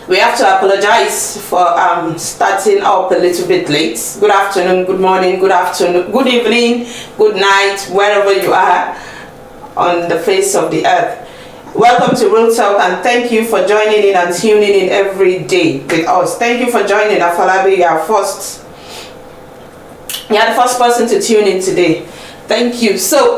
We have to apologize for starting up a little bit late. Good afternoon, good morning, good afternoon, good evening, good night, wherever you are on the face of the earth. Welcome to Real Talk, and thank you for joining in and tuning in every day with us. Thank you for joining. Afolabi, you are the first person to tune in today. Thank you. So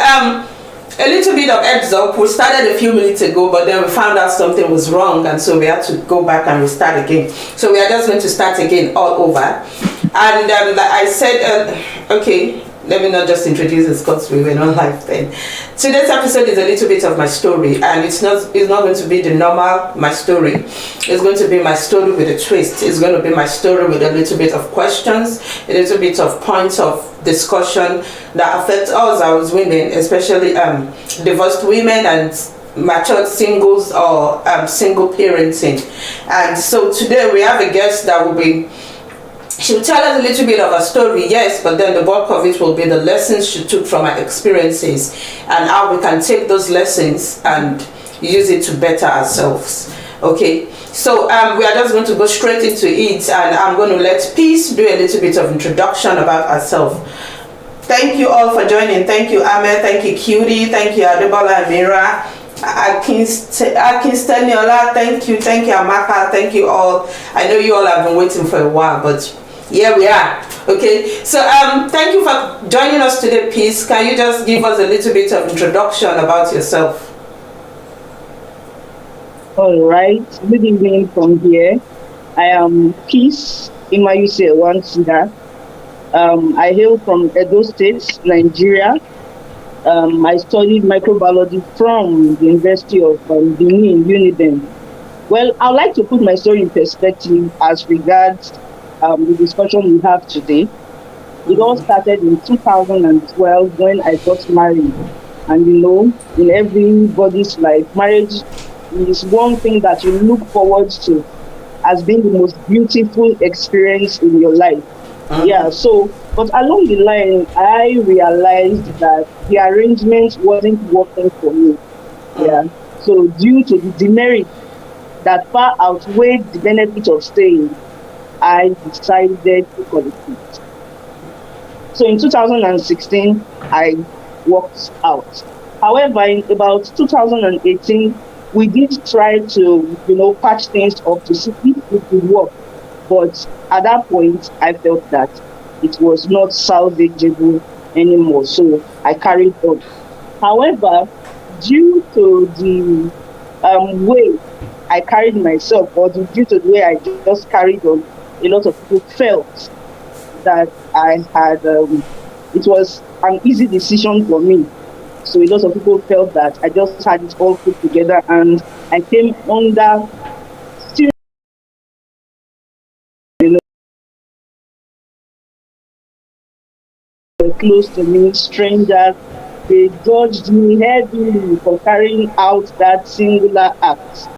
a little bit of heads up. We started a few minutes ago, but then we found out something was wrong, and so we had to go back and restart again. So we are just going to start again all over. And like I said, okay, let me not just introduce this because we were not live then. Today's episode is a little bit of my story, and it's not going to be the normal my story. It's going to be my story with a twist. It's going to be my story with a little bit of questions, a little bit of points of discussion that affect us as women, especially divorced women and matured singles or single parenting. And so today we have a guest that will be, she'll tell us a little bit of her story, yes, but then the bulk of it will be the lessons she took from her experiences and how we can take those lessons and use it to better ourselves. Okay, so we are just going to go straight into it, and I'm going to let Peace do a little bit of introduction about herself. Thank you all for joining. Thank you, Ahmed. Thank you, Cutie. Thank you, Adebola Amira. Akinsteniola. Thank you, Amaka. Thank you all. I know you all have been waiting for a while, but here we are. Okay, so thank you for joining us today, Peace. Can you just give us a little bit of introduction about yourself? All right. Good evening from here. I am Peace Imayuse Wansida. I hail from Edo State, Nigeria. I studied microbiology from the University of Benin, Uniden. Well, I'd like to put my story in perspective as regards the discussion we have today. It all started in 2012 when I got married. And in everybody's life, marriage is one thing that you look forward to as being the most beautiful experience in your life. Yeah, so, but along the line, I realized that the arrangement wasn't working for me. Yeah, so due to the demerit that far outweighed the benefit of staying, I decided to call it quits. So in 2016, I walked out. However, in about 2018, we did try to, patch things up to see if it would work. But at that point, I felt that it was not salvageable anymore. So I carried on. However, due to the way I carried myself, or due to the way I just carried on, a lot of people felt that I had, it was an easy decision for me. So a lot of people felt that I just had it all put together, and I came under close to me, strangers. They judged me heavily for carrying out that singular act.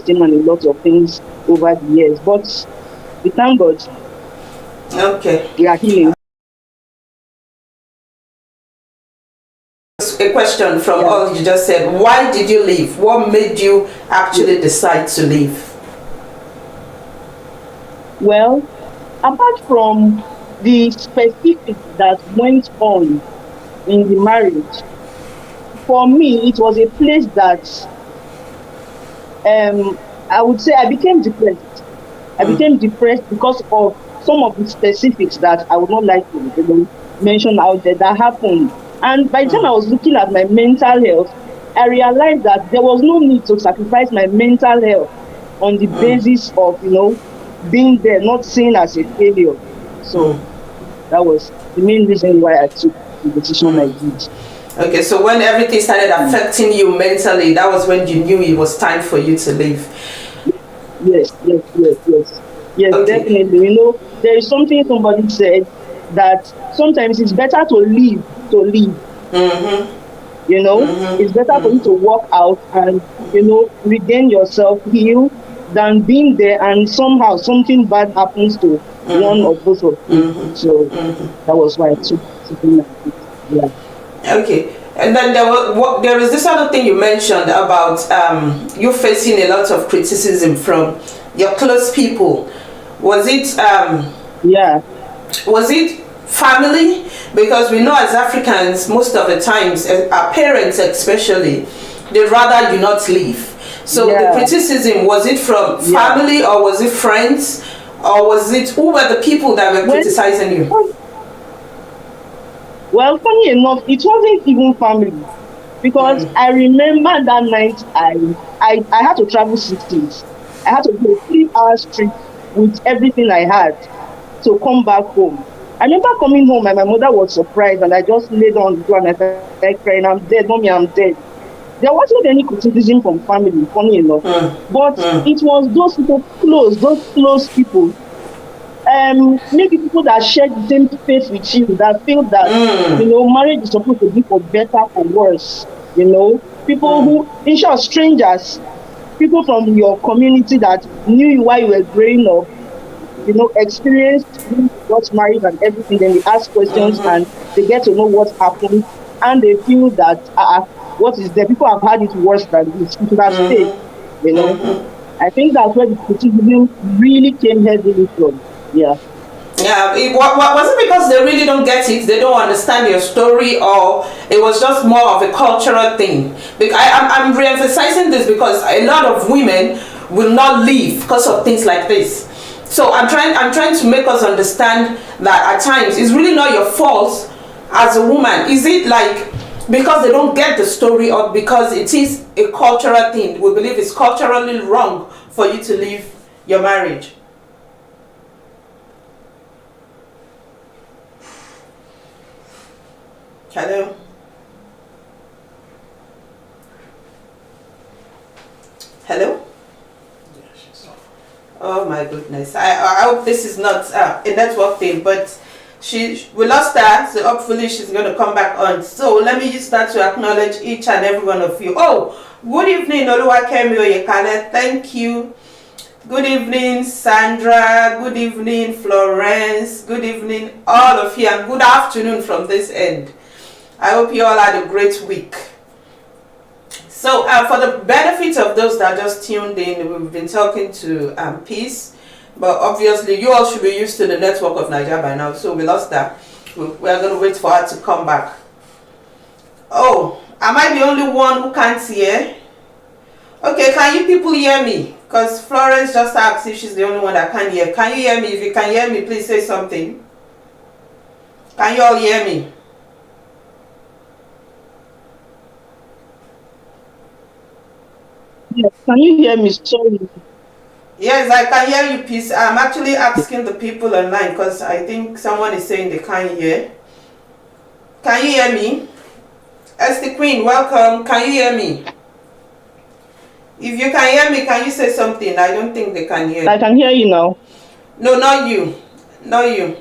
And a lot of things over the years, but we thank God. Okay. We are healing. A question from all you just said. Why did you leave? What made you actually decide to leave? Well, apart from the specifics that went on in the marriage, for me, it was a place that I would say I became depressed. I became depressed because of some of the specifics that I would not like to mention out there that happened. And by the time I was looking at my mental health, I realized that there was no need to sacrifice my mental health on the basis of, being there, not seen as a failure. So that was the main reason why I took the decision I did. Okay, so when everything started affecting you mentally, that was when you knew it was time for you to leave. Yes, okay. Definitely. There is something somebody said that sometimes it's better to leave. It's better for you to walk out and, regain yourself, heal, than being there and somehow something bad happens to one or both of you. So that was why I took something like this. Yeah. Okay. And then there is this other thing you mentioned about you facing a lot of criticism from your close people. Was it Yeah. was it family? Because we know as Africans, most of the times, our parents especially, they rather you not leave. So the Yeah. criticism, was it from family or was it friends? Or was it, who were the people that were criticizing you? Well, funny enough, it wasn't even family because I remember that night I had to travel 6 days. I had to do a 3 hour trip with everything I had to come back home. I remember coming home and my mother was surprised and I just laid on the floor and I started crying, I'm dead, mommy, I'm dead. There wasn't any criticism from family, funny enough. But it was those people close, those close people. Maybe people that share the same faith with you, that feel that marriage is supposed to be for better or worse. People who, in short, strangers, people from your community that knew you while you were growing up, experienced when you got married and everything. Then they ask questions and they get to know what happened, and they feel that what is there? People have had it worse than this. It should have stayed. I think that's where the criticism really came heavily from. Yeah. Yeah, was it because they really don't get it, they don't understand your story, or it was just more of a cultural thing? I'm re-emphasizing this because a lot of women will not leave because of things like this. So I'm trying to make us understand that at times it's really not your fault as a woman. Is it like because they don't get the story, or because it is a cultural thing? We believe it's culturally wrong for you to leave your marriage. Hello? Hello? Oh my goodness. I hope this is not a network thing, but we lost her, so hopefully she's going to come back on. So let me use that to acknowledge each and every one of you. Oh, good evening, Oluwakemi Oyekale. Thank you. Good evening, Sandra. Good evening, Florence. Good evening, all of you, and good afternoon from this end. I hope you all had a great week. So for the benefit of those that just tuned in, we've been talking to Peace, but obviously you all should be used to the network of Nigeria by now, so we lost that. We're going to wait for her to come back. Oh, am I the only one who can't hear? Okay, can you people hear me? Because Florence just asked if she's the only one that can't hear. Can you hear me? If you can hear me, please say something. Can you all hear me? Yes. Can you hear me? Sorry. Yes, I can hear you, Peace. I'm actually asking the people online because I think someone is saying they can't hear. Can you hear me? Esther Queen, welcome. Can you hear me? If you can hear me, can you say something? I don't think they can hear. I can hear you now. No, not you. Not you.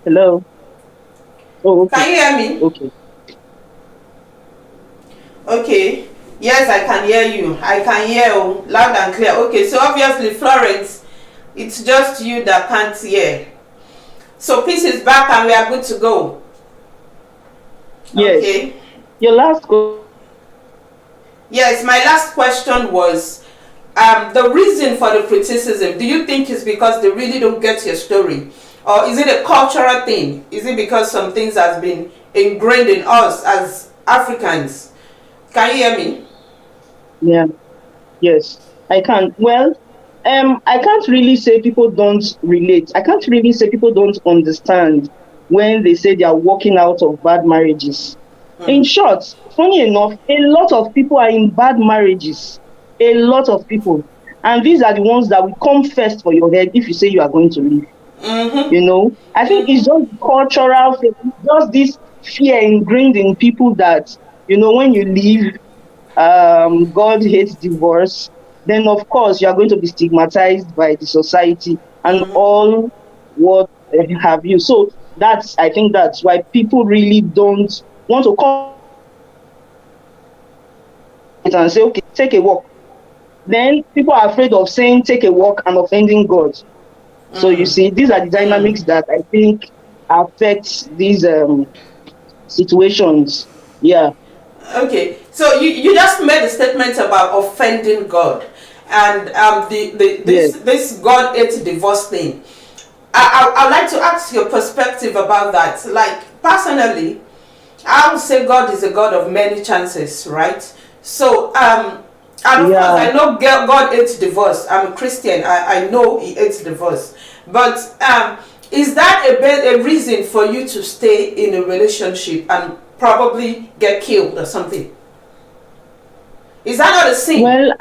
Hello. Oh, okay. Can you hear me? Okay. Okay. Yes, I can hear you. I can hear you loud and clear. Okay, so obviously, Florence, it's just you that can't hear. So Peace is back and we are good to go. Yes. Okay. Your last question. Yes, my last question was the reason for the criticism. Do you think it's because they really don't get your story? Or is it a cultural thing? Is it because some things has been ingrained in us as Africans? Can you hear me? Yeah. Yes, I can. Well, I can't really say people don't relate. I can't really say people don't understand when they say they are walking out of bad marriages. In short, funny enough, a lot of people are in bad marriages. A lot of people. And these are the ones that will come first for your head if you say you are going to leave. I think it's just cultural, just this fear ingrained in people that, when you leave, God hates divorce, then of course you are going to be stigmatized by the society and all what have you. So I think that's why people really don't want to come and say, okay, take a walk. Then people are afraid of saying take a walk and offending God. So you see, these are the dynamics that I think affect these situations. Yeah. Okay, so you just made a statement about offending God, and Yes. this God hates divorce thing. I'd like to ask your perspective about that. Like personally, I would say God is a God of many chances, right? So and of course Yeah. I know God hates divorce. I'm a Christian. I know He hates divorce, but is that a reason for you to stay in a relationship and probably get killed or something? Is that not a sin? Well,